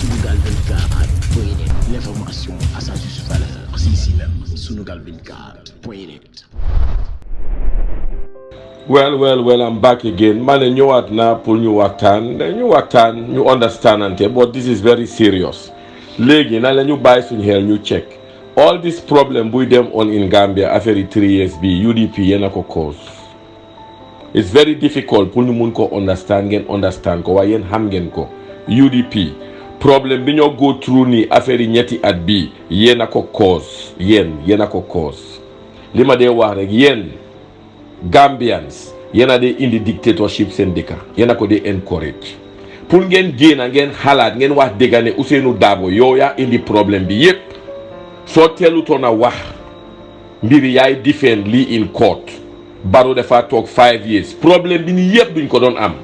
Sunugal 24.net, l'information à sa juste valeur, c'est ici même, Sunugal 24.net. Well, I'm back again. Man, ñëwaat na pour ñu waxtaan ñu understandante, but this is very serious. Léegi na la ñu bàyyi suñu xel ñu check. All this problem buy dem on in Gambia after 3 years bi UDP yéena ko cause. It's very difficult pour ñu mun ko understand ko waaye yéen xam ngeen ko. UDP problème bi ñoo go through ni affaire ñetti at bi yéena ko cause yéena ko cause. Li ma dee wax rek yéen Gambians yéena dee indi dictatorship seen dëkka yéena ko dee encourage pour ngeen génna ngeen xalaat ngeen wax dëgga ne Ousainou Darboe yow yaa indi problème bi yépp soo teelutoon a wax mbiri yaay defend lii in court Barrow dafa toog 5 years problème bi ni yépp duñ ko doon am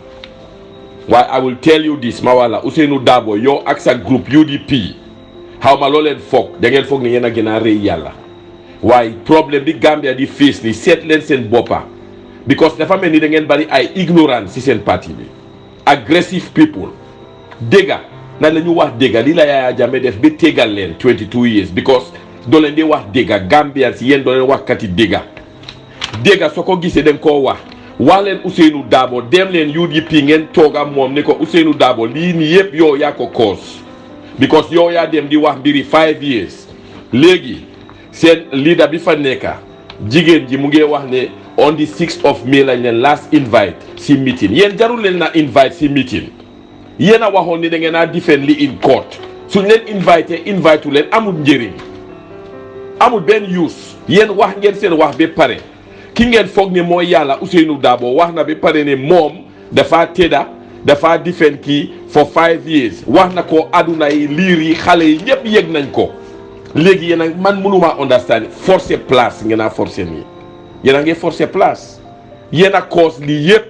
waaye I will tell you this ma wala Ousainou Darboe yow ak sa groupe UDP xaw ma loo leen foog da ngeen foog ne yéen a gën a rëy yàlla waaye problème bi Gambia di face ni seet leen seen boppa because dafa mel ni da ngeen bari ay ignorance ci seen parti bi aggressive people dégga na la ñu wax dégga li la Yaya Jammeh def ba tegal leen 22 years because doo leen di wax dégga Gambians yéen doo leen wax kati dégga soo ko gisee dañ koo wax leen Ousainou Darboe dem leen UDP ngeen toog ak moom ne ko Ousainou Darboe lii nii yëpp yow yaa ko cause because yow yaa dem di wax mbiri 5 years léegi seen leader bi fa nekka jigéen ji mu ngi wax ne on the 6th of May lañ leen last invite si meeting yéen jarul leen na invite si meeting yéen a waxoon ni da ngeen a defend li in court suñ leen invite leen amul njëriñ amul benn use yéen wax ngeen seen wax ba pare ki ngeen foog ne mooy yàlla Ousainou Darboe wax na ba pare ne moom dafa tëdda dafa defend kii for 5 years wax na ko aduna yi liir yi xale yi ñëpp yëg nañ ko léegi yéen a man mënuma understand forcer place ngeen a forcer nii yéen a ngi forcer place yéen a cause lii yëpp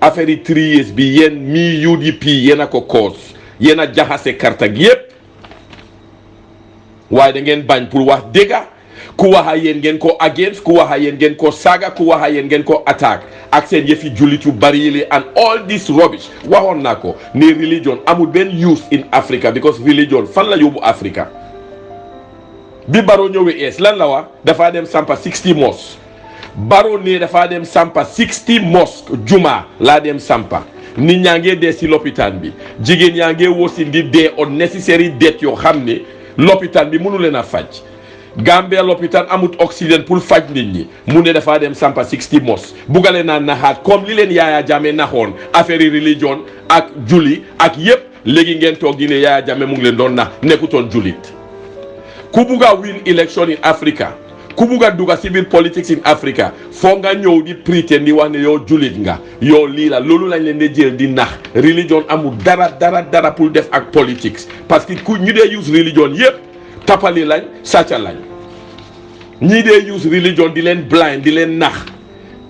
affaire yi 3 years bi yéen mi UDP yéen a ko cause yéen a jaxase karta gi yëpp waaye da ngeen bañ pour wax dëgga ku waxa yéen ngeen ko against ku waxa yéen ngeen ko saaga ku waxa yéen ngeen ko attaque ak seen yëfi jullit yu bari yi and all this rubbish waxoon naa ko ne religion amul benn use in Africa because religion fan la yóbbu Africa bi Barrow ñëwee ees lan la wax dafa dem sampa 60 mosque Barrow ne dafa dem sampa 60 mosque juma laa dem sampa nit ñaa ngee dee si lopitaan bi jigéen yaa ngee wosin di dee unnecessary death yoo xam ne lopitaan bi mënu leen a faj Gambia lopitaan amut oxygène pour faj nit ñi mu ne dafa dem sampa 60 mosque bugale naa naxaat comme li leen Yaya Jammeh naxoon affaire religion ak julli ak yépp léegi ngeen toog di ne Yaya Jammeh mu ngi leen doon nax nekkutoon jullit ku bugga win election in Africa ku bugga dugga civil politics in Africa foo nga ñëw di pretend di wax ne yow jullit nga yow lii la loolu lañ leen di jël di nax religion amul dara pour def ak politics parce que ku ñu dee use religion yépp tapali lañ sàcca lañ ñii dee use religion di leen blind di leen nax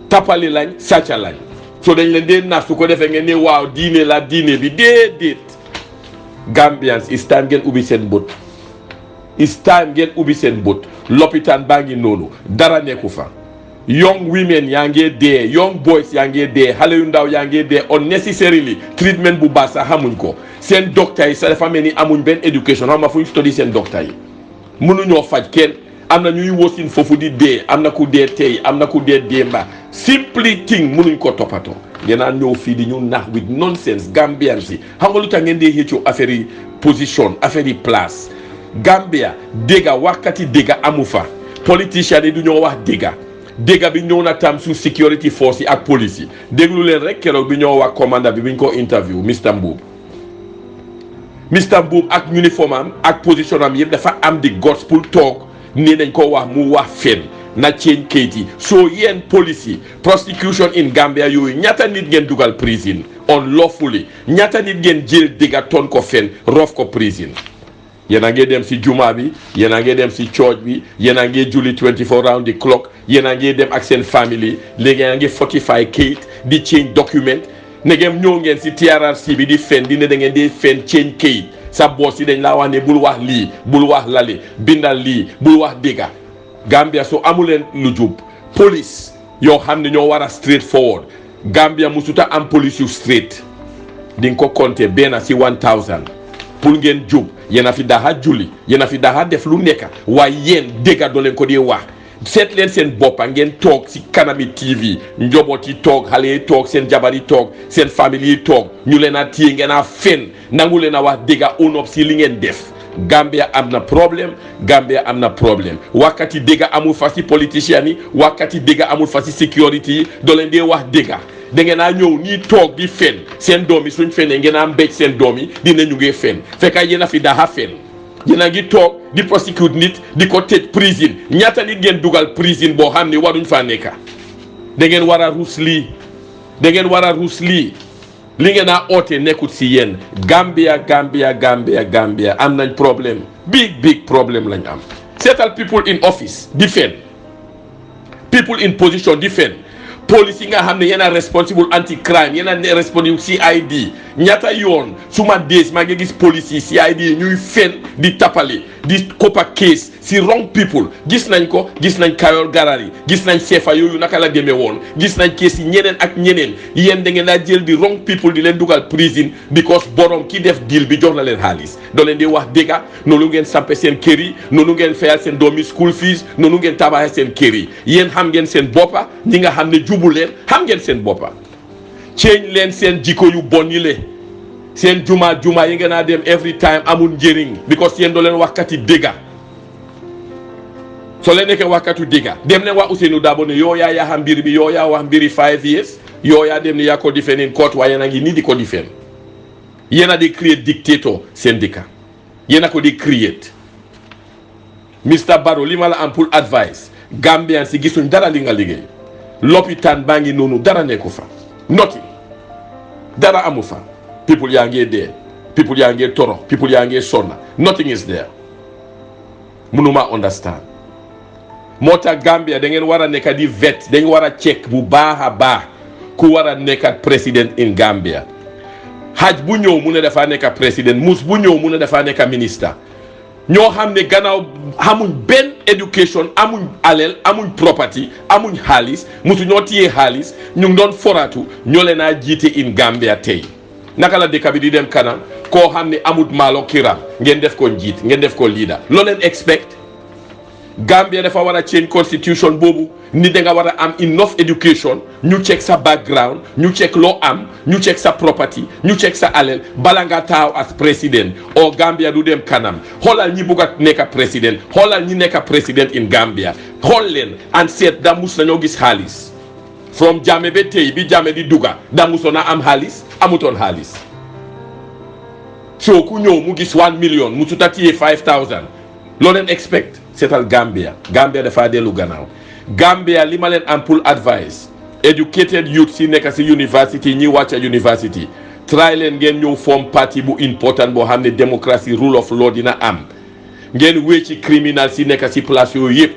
tapali lañ sàcca lañ so dañ leen dee nax su ko defee ngeen ne waaw diine la diine bi déedéet Gambians it's time ngeen ubbi seen bët it's time ngeen ubbi seen bët lopitaan baa ngi noonu dara nekku fa young women yaa ngee dee young boys yaa ngee dee xale yu ndaw yaa ngee dee unnecessarily treatment bu baax sax xamuñ ko seen docteur yi sa dafa mel ni amuñ benn education xam nga fu ñu study seen docteur yi mënuñoo faj kenn am na ñuy wosin foofu di dee am na ku dee tey am na ku dee démba simply thing mënuñ ko toppatoo ngeenaan ñëw fii di ñu nax with nonsense Gambians yi xam nga lu tax ngeen dee xëccoo affaire yi position affaire yi place Gambia dégga waxkati dégga amu fa politiciens yi du ñoo wax dégga bi ñëw na tam su security force yi ak police yi déglu leen rek keroog bi ñoo wax commandant bi ñu ko interview Mr Mbuub ak uniforme am ak position am yëpp dafa am di guts pour toog nii nañ ko wax mu wax fen na change kayit yi so yéen police yi prosecution in Gambia yooyu ñaata nit ngeen dugal prison unlawfully ñaata nit ngeen jël dégga ton ko fen roof ko prison yéen a ngi dem si juma bi yéen a ngi dem si church bi yéen a ngi julli 24 round the clock yéen a ngi dem ak seen family léegi a ngi fortify kayit di change document negem ñëw ngeen si TRRC bi di fen di ne da ngeen di fen change kayit sa boss yi dañ laa wax ne bul wax lii bul wax lale bindal lii bul wax dégga Gambia soo amuleen lu jub police yoo xam ne ñoo war a straight forward Gambia musuta am police yu straight di nga ko compter benn si 1000 pour ngeen jub yéen a fi daxa julli yéen a fi daxa def lu nekka waaye yéen dégga doo leen ko dee wax seet leen seen boppa ngeen toog si kanami TV njoboot yi toog xale yi toog seen jabar yi toog seen famille yi toog ñu leen a téye ngeen a fen nangu leen a wax dégga onop si li ngeen def Gambia am na problème Gambia am na problème wakkati dégga amul fa si politicien yi wakkati dégga amul fa si sécurité yi doo leen dee wax dégga da ngeen a ñëw nii toog di fen seen doom yi suñ fenee ngeen a mbéj seen doom yi dina ñu ngi fen fekk yéen a fi daxa fen yéen a ngi toog di prosecute nit di ko tëj prison ñaata nit ngeen dugal prison boo xam ne waruñ faa nekka da ngeen war a ruus lii da ngeen war a ruus lii li ngeen a oote nekkut si yéen Gambia am nañ problème big problème lañ am seetal people in office di fen people in position di fen police yi nga xam ne yéen a responsible anti crime yéen a responsible CID ñaata yoon suma dees maa ngi gis police yi CID yi ñuy fen di tapale di koppa case si wrong people gis nañ ko gis nañ Kayol Garari gis nañ seefa yooyu naka la demee woon gis nañ case yi ñeneen ak ñeneen yéen da ngeen a jël di wrong people di leen dugal prison because borom ki def deal bi jox na leen xaalis doo leen di wax dëgga noonu ngeen sampe seen kër yi noonu ngeen fayal seen doomi school fees noonu ngeen tabaxee seen kër yi yéen xam ngeen seen boppa ñi nga xam ne jubu leen xam ngeen seen boppa change leen seen jikko yu bon yi le seen juma yi ngeen a dem every time amul njëriñ because yéen doo leen waxkati dëgga soo leen nekkee waxkatu dëgga dem leen wax Ousainou Darboe ne yoo yaa xam mbir bi yoo yaa wax mbiri 5 years yoo yaa dem ni yaa ko defend in court waaye yéen a ngi nii di ko defend yéen a di create dictator seen dëkka yéen a ko di create Mr Barrow li ma la am pour advice Gambian si gisuñ dara li nga liggéey lopitaan baa ngi noonu dara nekku fa noti dara amu fa people yaa ngee dee people yaa ngee toro people yaa ngee sonna nothing is there mënuma understand moo tax Gambia da ngeen war a nekk di vet dañ war a check bu baax a baax ku war a nekkat président in Gambia xaj bu ñëw mu ne dafa nekk président mus bu ñëw mu ne dafa nekk ministre ñoo xam ne gannaaw amuñ benn education amuñ aleel amuñ property amuñ xaalis musu ñoo tiyee xaalis ñu ngi doon foratu ñoo leen a jiite in Gambia tey naka la dëkk bi di dem kanam koo xam ne amut maalo kiram ngeen def ko njiit ngeen def ko leader loo leen expect Gambia dafa war a change constitution boobu ni da nga war a am enough education ñu check sa background ñu check loo am ñu check sa property ñu check sa aleel bala nga taaw as président o Gambia du dem kanam xoolal ñi bugg a nekk président xoolal ñi nekk président in Gambia xool leen and seet da mus nañoo gis xaalis from Jammeh ba tey bi Jammeh di dugga da musoon na am xaalis amutoon xaalis soo ku ñëw mu gis 1 million mu suta tiyee 5,000 loo leen expect seetal Gambia dafa dellu gannaaw Gambia li ma leen am pour advice educated youth si nekk si university ñi wàcca university try leen ngeen ñëw form party bu important boo xam ne démocratie rule of law dina am ngeen wécci criminal si nekk si place yooyu yëpp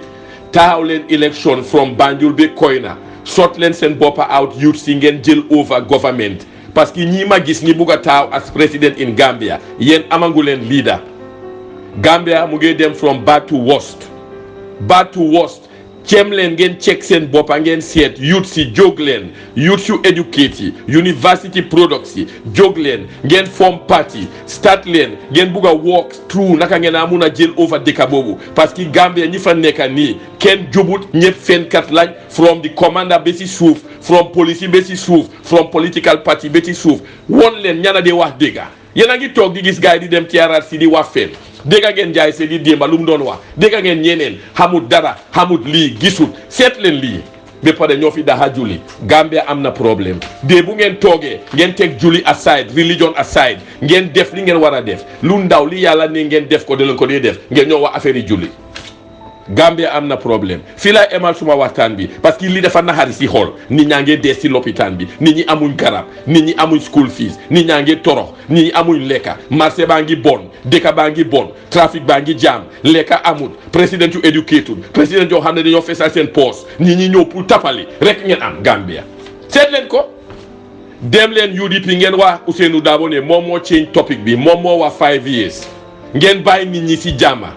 taxaw leen election from Banjul ba Koyna sort leen seen boppa out youth si ngeen jël over government parce que ñi ma gis ñi bugg a taxaw as president in Gambia yéen amangu leen leader Gambia mu ngi dem from bad to worst ceem leen ngeen check seen boppa ngeen seet youth si jóg leen youth yu educate yi university products yi jóg leen ngeen form party start leen ngeen bugg a walk through naka ngeen a mun a jël over dëkk boobu parce que Gambia ñi fa nekka nii kenn jubut ñëpp fenkat lañ from the commander ba si suuf from police ba si suuf from political party ba si suuf woon leen ñana dee wax dëgga yéen a ngi toog di gis gars yi di dem TRRC di wax fen dégg ngeen jaay see di démba lu mu doon wax dégg ngeen ñeneen xamut dara xamut lii gisul seet leen lii ba pare ñoo fi daxa julli Gambia am na problème de bu ngeen toogee ngeen teg julli aside religion aside ngeen def li ngeen war a def lu ndaw li yàlla ne ngeen def ko de leen ko dee def ngeen ñoo wax affaire yi julli Gambia am na problème fii laay emal suma waxtaan bi parce que li dafa naxari si xool nit ñaa ngi dee si lopitaan bi nit ñi amuñ garab nit ñi amuñ school fees nit ñaa ngi torox nit ñi amuñ lekka marché baa ngi bon dëkk baa ngi bon trafic baa ngi jaam lekka amul président yu educated président yoo xam ne dañoo fesal seen poos nit ñi ñëw pour tapali rek ngeen am Gambia seet leen ko dem leen UDP ngeen wax Ousainou Darboe ne moom moo change topic bi moom moo wax 5 years ngeen bàyyi nit ñi si jàmma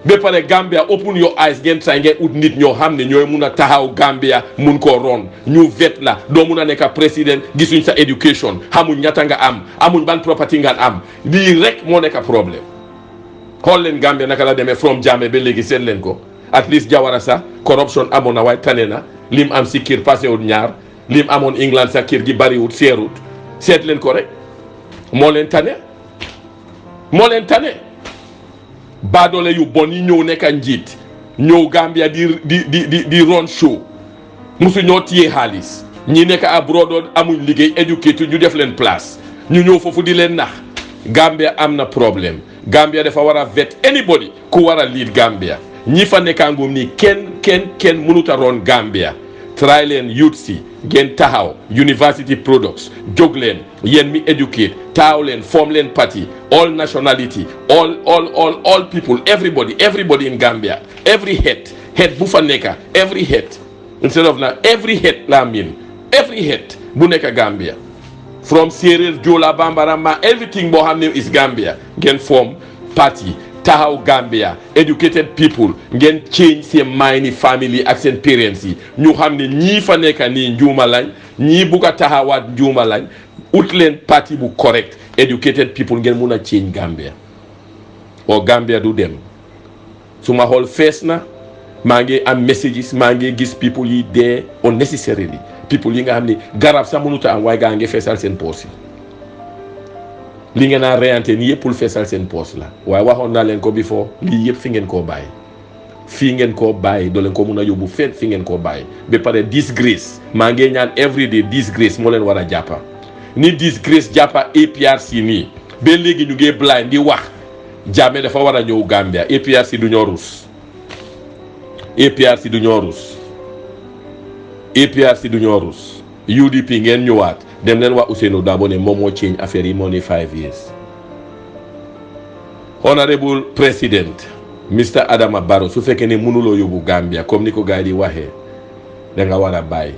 ba pare Gambia open your eyes ngeen try ngeen ut nit ñoo xam ne ñooy mun a taxaw Gambia mun koo ron ñu vet la doo mun a nekk président gisuñ sa education xamuñ ñata nga am amuñ ban property nga am lii rek moo nekk problème. xool leen Gambia naka la demee from Jammeh ba léegi seet leen ko at least Jawara sax corruption amoon na waaye tane na lim am si kër passé wut ñaar lim amoon England sa kër gi bariwut seerut seet leen ko rek moo leen tane baadoole yu bon yi ñëw nekk njiit ñëw Gambia di ron show musu ñoo téye xaalis ñi nekk abroad amuñ liggéey éduqué ñu def leen place ñu ñëw foofu di leen nax Gambia am na problème Gambia dafa war a vet anybody ku war a lead Gambia ñi fa nekkaangum nii kenn mënut a ron Gambia try leen youth si ngeen taxaw university products jóg leen yéen mi educate taxaw leen form leen party all nationality all people everybody in Gambia every head bu fa nekka every head instead of na every head la mean every head bu nekka Gambia from Serer Jola Bambara ma everything boo xam ne is Gambia ngeen form party taxaw Gambia educated people ngeen change seen mind ni family ak seen parents yi ñu xam ne ñii fa nekka nii njuuma lañ ñii bugg a taxawaat njuuma lañ ut leen parti bu correct educated people ngeen mun a change Gambia o Gambia du dem su ma xool fees na maa ngi am messages maa ngi gis people yi dee unnecessarily people yi nga xam ne garab sax mënut a am waaye gaa ngi feesal seen poos yi li ngeen a reyante ni yëpp pour feesal seen poos la waaye waxoon naa leen ko before lii yëpp fi ngeen koo bàyyi fii ngeen koo bàyyi doo leen ko mun a yóbbu fenn fi ngeen koo bàyyi ba pare disgrace maa ngi ñaan everyday disgrace moo leen war a jàppa ni disgrace jàppa APRC nii ba léegi ñu ngi blind di wax Jammeh dafa war a ñëw Gambia APRC du ñoo rus UDP ngeen ñëwaat dem leen wax Ousainou Darboe ne moom moo change affaire yi moo ne 5 years. Honorable President Mr Adama Barrow su fekkee ne mënuloo yóbbu Gambia comme ni ko gars yi di waxee da nga war a bàyyi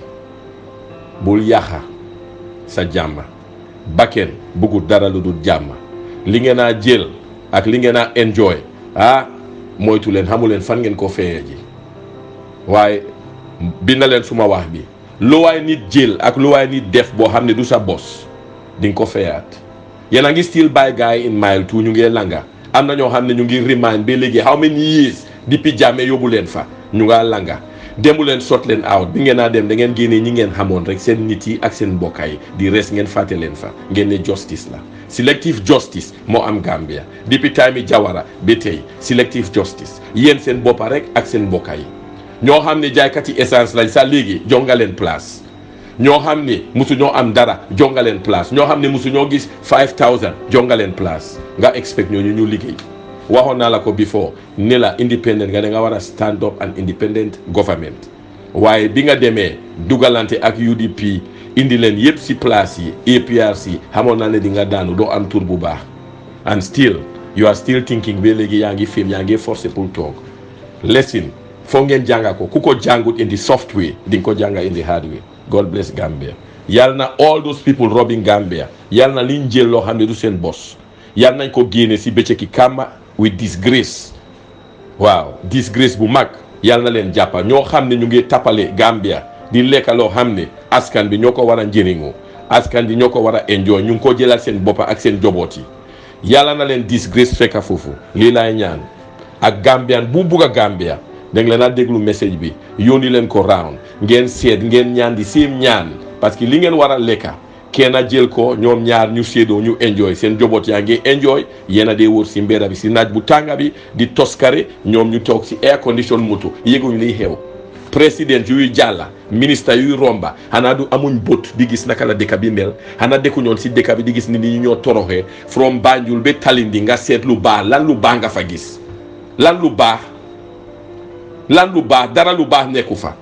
bul yàqa sa jàmm bakken bëggut dara lu dul jàmm li ngeen a jël ak li ngeen a enjoy moytu leen xamu leen fan ngeen ko feyee ji waaye bind leen suma wax bi lu waay nit jël ak lu waay nit def boo xam ne du sa bos di nga ko feyaat yéen a ngi still by guy in mile 2 ñu ngi langa am na ñoo xam ne ñu ngi remind ba léegi how many years depuis Jammeh yóbbu leen fa ñu ngaa langa demu leen sot leen out bi ngeen a dem da ngeen génnee ñi ngeen xamoon rek seen nit yi ak seen mbokk yi di res ngeen fàtte leen fa ngeen ne justice la selective justice moo am Gambia depuis time yi Jawara ba tey selective justice yéen seen boppa rek ak seen mbokk yi ñoo xam ne jaaykat yi essence lañ sax léegi jongaleen place ñoo xam ne musu ñoo am dara jongaleen place ñoo xam ne musu ñoo gis 5000 jongaleen place nga expect ñooñu ñu liggéey waxoon naa la ko before ne la independent nga da nga war a stand up an independent government waaye bi nga demee dugalante ak UDP indi leen yëpp si place yi APRC xamoon naa ne di nga daanu doo am tur bu baax and still you are still thinking ba léegi yaa ngi film yaa ngi forcé pour toog lesson foo ngeen jànga ko ku ko jàngut in the soft way di nga ko jànga in the hard way. God bless Gambia. Yal na all those people robbing Gambia yal na liñ jël loo xam ne du seen bos yal nañ ko génne si bëccëgi kàmma with disgrace waaw disgrace bu mag yal na leen jàppa ñoo xam ne ñu ngi tappale Gambia di lekka loo xam ne askan bi ñoo ko war a njëriñoo askan bi ñoo ko war a enjoy ñu ngi ko jëlal seen boppa ak seen joboot yi yàlla na leen disgrace fekka foofu lii laay ñaan ak Gambian bu bugg a Gambia da nga leen a déglu message bi yónni leen ko round ngeen seet ngeen ñaan di seen ñaan parce que li ngeen war a lekka kenn a jël ko ñoom ñaar ñu séedoo ñu enjoy seen joboot yaa ngi enjoy yéen a dee wër si mbedda bi si naaj bu tànga bi di toskare ñoom ñu toog si air condition moto yéeguñu liy xew président yuy jàlla ministre yuy romba xanaa du amuñ bët di gis naka la dëkk bi mel xanaa dëkku ñoon si dëkk bi di gis ni ñi ñoo toroxee from Banjul ba Talindi nga seet lu baax lan lu baax nga fa gis lan lu baax dara lu baax nekku fa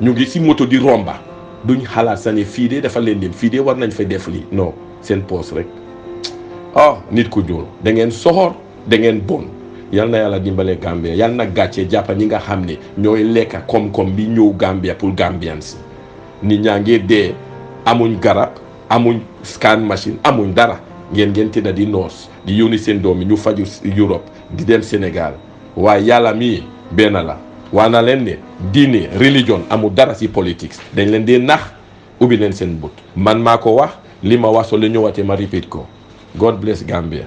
ñu ngi si moto di romba duñ xalaat sa ne fii de dafa leen dem fii de war nañ fa def lii non seen poos rek nit ku ñuul da ngeen soxor da ngeen bon yal na yàlla dimbale Gambia yal na gàccee jàppa ñi nga xam ne ñooy lekka koom-koom bi ñëw Gambia pour Gambians nit ñaa ngi dee amuñ garab amuñ scan machine amuñ dara ngeen tëdda di noos di yónni seen doom yi ñu faju Europe di dem Sénégal waaye yàlla mii benn la waa na leen ne diine religion amul dara si politics dañ leen di nax ubbi leen seen but man maa ko wax li ma wax soo la ñëwaatee ma repeat ko God bless Gambia.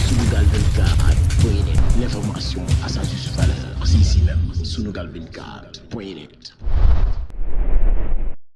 Sunugal 24.net, l'information à sa juste valeur, c'est ici même, Sunugal 24.net.